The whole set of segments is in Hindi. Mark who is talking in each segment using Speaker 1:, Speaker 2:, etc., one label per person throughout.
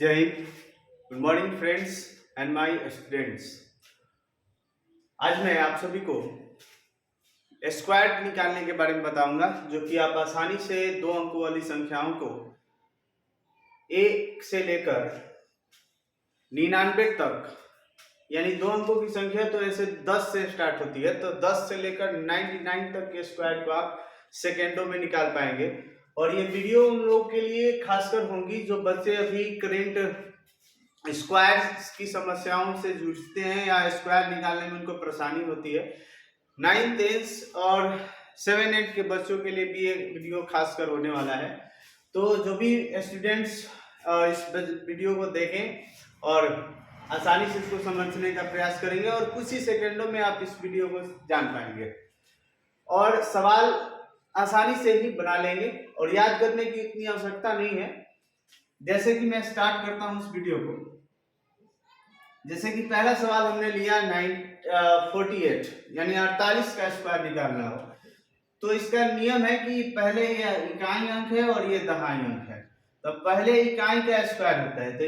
Speaker 1: जय Hind. Good morning friends and my students. आज मैं आप सभी को स्क्वायर निकालने के बारे में बताऊंगा, जो कि आप आसानी से दो अंकों वाली संख्याओं को 1 से लेकर 99 तक, यानी दो अंकों की संख्या तो ऐसे 10 से स्टार्ट होती है, तो 10 से लेकर 99 तक के स्क्वायर को आप सेकेंडों में निकाल पाएंगे। और ये वीडियो उन लोगों के लिए खासकर होंगी जो बच्चे अभी करेंट स्क्वायर की समस्याओं से जूझते हैं या स्क्वायर निकालने में उनको परेशानी होती है। 9th 10th और 7 8 के बच्चों के लिए भी ये वीडियो खासकर होने वाला है। तो जो भी स्टूडेंट्स इस वीडियो को देखें और आसानी से इसको समझने का प्रयास करेंगे और कुछ ही सेकंडों में आप इस वीडियो को जान पाएंगे और सवाल आसानी से ही बना लेंगे और याद करने की इतनी आवश्यकता नहीं है। जैसे कि मैं स्टार्ट करता हूं इस वीडियो को। जैसे कि पहला सवाल हमने लिया 48 यानी 48 का स्क्वायर निकालना हो, तो इसका नियम है कि पहले ये इकाई अंक है और ये दहाई अंक है, तो पहले इकाई का स्क्वायर होता है। तो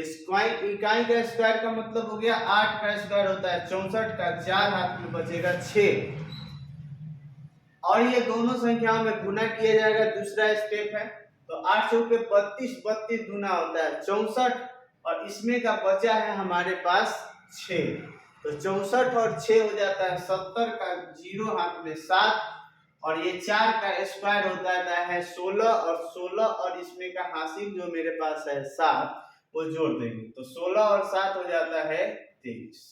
Speaker 1: इकाई का स्क्वायर का मतलब हो गया 8 का स्क्वायर होता है 64 का, 4 हाथ में बचेगा 6 और ये दोनों संख्याओं में गुना किया जाएगा। दूसरा स्टेप है, तो 8 चौके 32, 32 गुना होता है 64 और इसमें का बचा है हमारे पास 6, तो 64 और 6 हो जाता है 70 का, 0 हाथ में 7 और ये 4 का स्क्वायर होता है 16 और 16 और इसमें का हासिल जो मेरे पास है 7 वो जोड़ देंगे, तो 16 और 7 हो जाता है 23।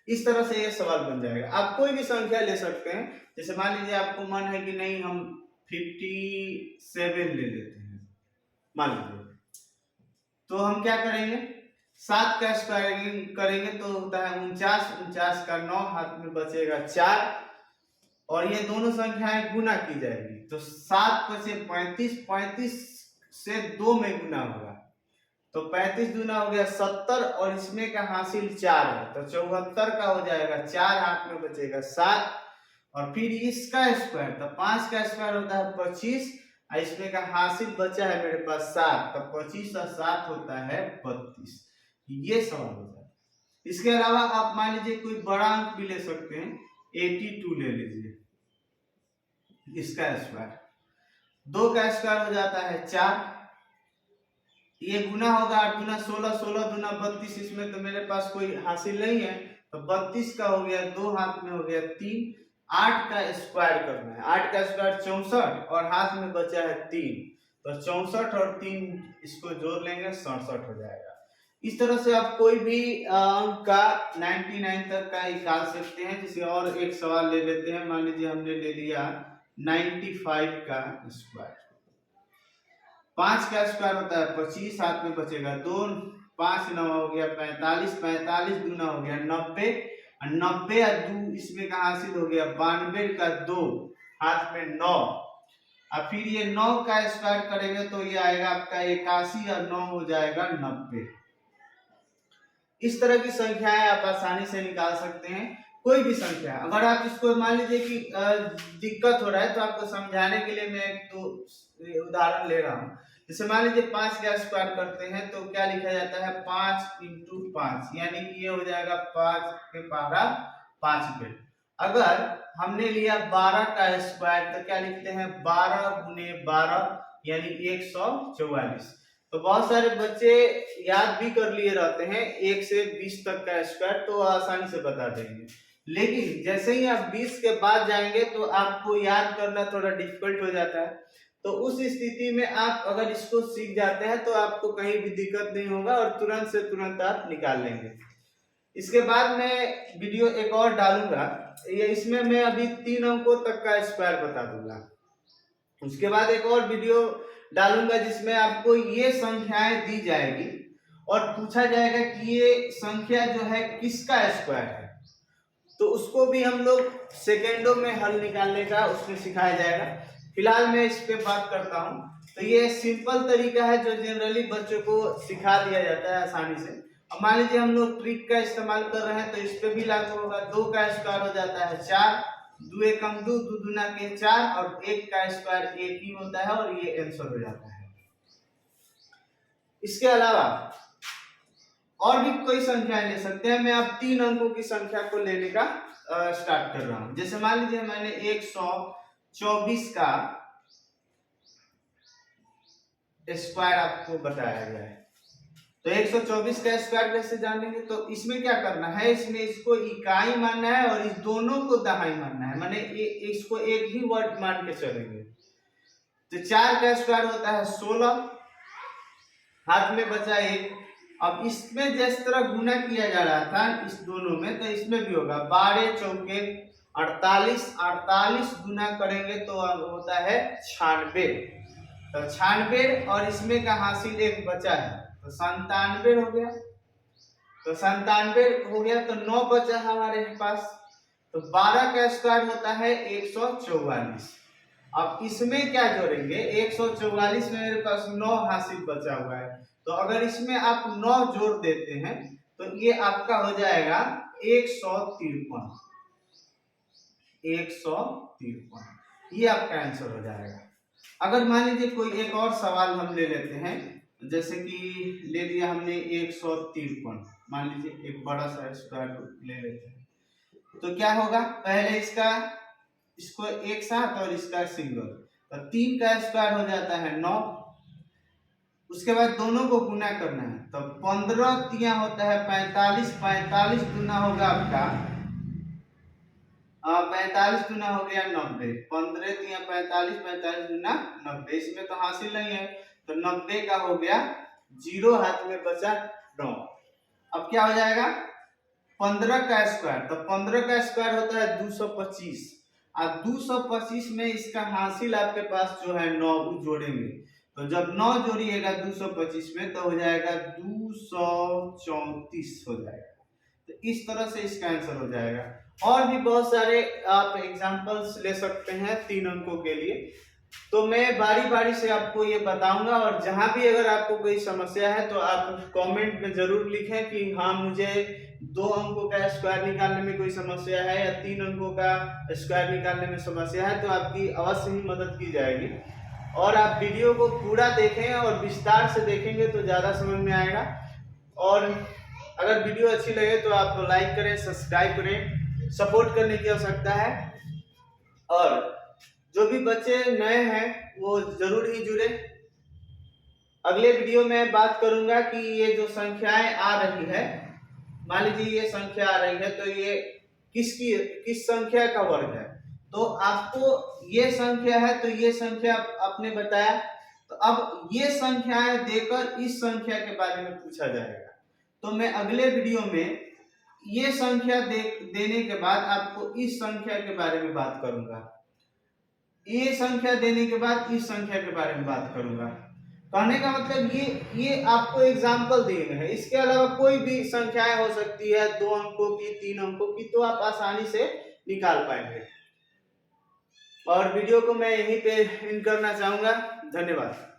Speaker 1: इस तरह से ये सवाल बन जाएगा। आप कोई भी संख्या ले सकते हैं, जैसे मान लीजिए आपको मन है कि नहीं हम 57 ले लेते हैं, मान लीजिए, तो हम क्या करेंगे 7 का स्क्वायर करेंगे तो होता है 49, 49 का 9 हाथ में बचेगा 4 और ये दोनों संख्याएं गुना की जाएगी, तो 7 बचे 35, 35 से 2 में गुना होगा, तो 35 गुना हो गया 70 और इसमें का हासिल 4 है, तो 74 का हो जाएगा, 4 हाथ में बचेगा 7 और फिर इसका स्क्वायर, तो 5 का स्क्वायर होता है 25 और इसमें का हासिल बचा है मेरे पास 7, तो 25 और 7 होता है 32। ये सवाल होता है। इसके अलावा आप मान लीजिए कोई बड़ा अंक भी ले सकते हैं, 82 ले लीजिए, इसका स्क्वायर, 2 का स्क्वायर हो जाता है 4, ये गुना होगा 8 गुना 16, 16 गुना 32, इसमें तो मेरे पास कोई हासिल नहीं है, तो 32 का हो गया 2 हाथ में हो गया 3, 8 का स्क्वायर करना है, 8 का स्क्वायर 64 और हाथ में बचा है 3, तो 64 और 3 इसको जोड़ लेंगे 67 हो जाएगा। इस तरह से आप कोई भी अंक का 99 तक का निकाल सकते हैं। जैसे और एक सवाल ले लेते हैं, मान लीजिए हमने ले लिया 95 का स्क्वायर, 5 का स्क्वायर होता है 25, हाथ में बचेगा 2, 5 9 हो गया 45, 45 दूना हो गया 90 और 90 और 2 इसमें का हासिल हो गया 92 का 2 हाथ में 9 और फिर ये 9 का स्क्वायर करेंगे तो ये आएगा आपका 81 और 9 हो जाएगा 90। इस तरह की संख्याएं आप आसानी से निकाल सकते हैं, कोई भी संख्या। अगर आप इसको मान लीजिए कि दिक्कत हो रहा है तो आपको समझाने के लिए मैं एक तो उदाहरण ले रहा हूँ। जैसे मान लीजिए 5 का स्क्वायर करते हैं तो क्या लिखा जाता है 5 इंटू 5, यानी कि ये हो जाएगा 5 के पावर 5 पे। अगर हमने लिया 12 का स्क्वायर तो क्या लिखते हैं 12 गुने 12 यानी 144। तो बहुत सारे बच्चे याद भी कर लिए रहते हैं 1 से 20 तक का स्क्वायर, तो आसानी से बता देंगे, लेकिन जैसे ही आप 20 के बाद जाएंगे तो आपको याद करना थोड़ा डिफिकल्ट हो जाता है। तो उस स्थिति में आप अगर इसको सीख जाते हैं तो आपको कहीं भी दिक्कत नहीं होगा और तुरंत से तुरंत आप निकाल लेंगे। इसके बाद मैं वीडियो एक और डालूंगा, ये इसमें मैं अभी 3 अंकों तक का स्क्वायर बता दूंगा। उसके बाद एक और वीडियो डालूंगा जिसमें आपको ये संख्याएं दी जाएगी और पूछा जाएगा कि ये संख्या जो है किसका स्क्वायर है, तो उसको भी हम लोग सेकेंडों में हल निकालने का उसमें सिखाया जाएगा। फिलहाल मैं इस पे बात करता हूँ। तो ये सिंपल तरीका है जो जनरली बच्चों को सिखा दिया जाता है आसानी से। अब मान लीजिए हम लोग ट्रिक का इस्तेमाल कर रहे हैं तो इस पे भी लागू होगा। 2 का स्क्वायर हो जाता है 4, 2 एकम 2, 2 दूना के 4 और 1 का स्क्वायर 1 ही होता है और ये आंसर हो जाता है। इसके अलावा और भी कोई संख्याएं ले सकते हैं। मैं अब 3 अंकों की संख्या को लेने का स्टार्ट कर रहा हूं। जैसे मान लीजिए मैंने 124 का स्क्वायर आपको बताया गया है, तो 124 का स्क्वायर कैसे जानेंगे? तो इसमें क्या करना है, इसमें इसको इकाई मानना है और इस दोनों को दहाई मानना है, माने इसको एक ही वर्ड मान के चलेंगे। तो 4 का स्क्वायर होता है 16, हाथ में बचा 1। अब इसमें जिस तरह गुना किया जा रहा था इस दोनों में, तो इसमें भी होगा 12 चौके 48, 48 गुना करेंगे तो होता है 96। तो 96 और इसमें का हासिल 1 बचा है तो 97 हो गया। तो 97 हो गया तो 9 बचा हमारे पास। तो 12 का स्क्वायर होता है 144। अब इसमें क्या जोड़ेंगे, 144 में मेरे पास 9 हासिल बचा हुआ है, तो अगर इसमें आप 9 जोड़ देते हैं तो ये आपका हो जाएगा 153। 153 ये आपका आंसर हो जाएगा। अगर मान लीजिए कोई एक और सवाल हम ले लेते हैं, जैसे कि ले लिया हमने 153, मान लीजिए एक बड़ा सा स्क्वायर ले लेते हैं, तो क्या होगा, पहले इसको एक साथ और इसका सिंगल, तो 3 का स्क्वायर हो जाता है 9। उसके बाद दोनों को गुना करना है, तो 15 तिया होता है 45, 45 गुना होगा आपका 45 गुना हो गया 90, 15 तिया 45, 45 गुना 90। इसमें तो हासिल नहीं है, तो 90 का हो गया 0, हाथ में बचा 9। अब क्या हो जाएगा, 15 का स्क्वायर, तो 15 का स्क्वायर होता है 225। अब 225 में इसका हासिल आपके पास जो है 9 जोड़ेंगे, तो जब 9 जोड़िएगा 225 में तो हो जाएगा 234 हो जाएगा। तो इस तरह से इसका आंसर हो जाएगा। और भी बहुत सारे आप एग्जांपल्स ले सकते हैं 3 अंकों के लिए, तो मैं बारी बारी से आपको ये बताऊंगा। और जहां भी अगर आपको कोई समस्या है तो आप कमेंट में जरूर लिखें कि हाँ मुझे 2 अंकों का स्क्वायर निकालने में कोई समस्या है या 3 अंकों का स्क्वायर निकालने में समस्या है, तो आपकी अवश्य ही मदद की जाएगी। और आप वीडियो को पूरा देखें और विस्तार से देखेंगे तो ज़्यादा समझ में आएगा। और अगर वीडियो अच्छी लगे तो आप लाइक करें, सब्सक्राइब करें, सपोर्ट करने की आवश्यकता है। और जो भी बच्चे नए हैं वो जरूर ही जुड़े। अगले वीडियो में बात करूंगा कि ये जो संख्याएं आ रही है, मान लीजिए ये संख्या आ रही है, तो ये किस संख्या का वर्ग है। तो आपको ये संख्या है तो ये संख्या आपने बताया, तो अब ये संख्याएं देकर इस संख्या के बारे में पूछा जाएगा। तो मैं अगले वीडियो में ये संख्या देने के बाद आपको इस संख्या के बारे में बात करूंगा, ये संख्या देने के बाद इस संख्या के बारे में बात करूंगा। कहने का मतलब ये आपको एग्जाम्पल दिए गए हैं, इसके अलावा कोई भी संख्याएं हो सकती है 2 अंकों की, 3 अंकों की, तो आप आसानी से निकाल पाएंगे। और वीडियो को मैं यहीं पे एंड करना चाहूंगा। धन्यवाद।